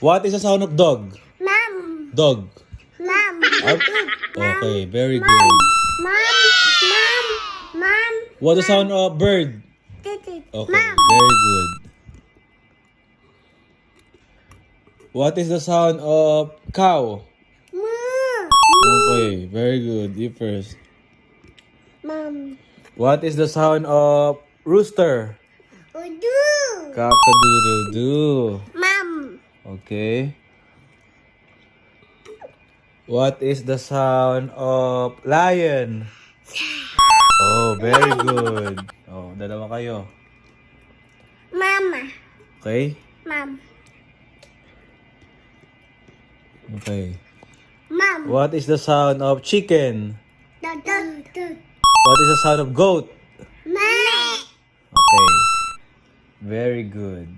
What is the sound of dog? Mom. Dog. Mom. Okay, very good. Mom. What is the sound of bird? Titi. Okay, Mom. very good. What is the sound of cow? Moo. Okay, very good. You first. Mom. What is the sound of rooster? Udu. Cock-a-doodle-doo. Mom. Okay. What is the sound of lion? Oh, very good. Oh, dalawa kayo. Mama. Okay? Mom. Okay. Mom. What is the sound of chicken? Dog. What is the sound of goat? Mom. Okay. Very good.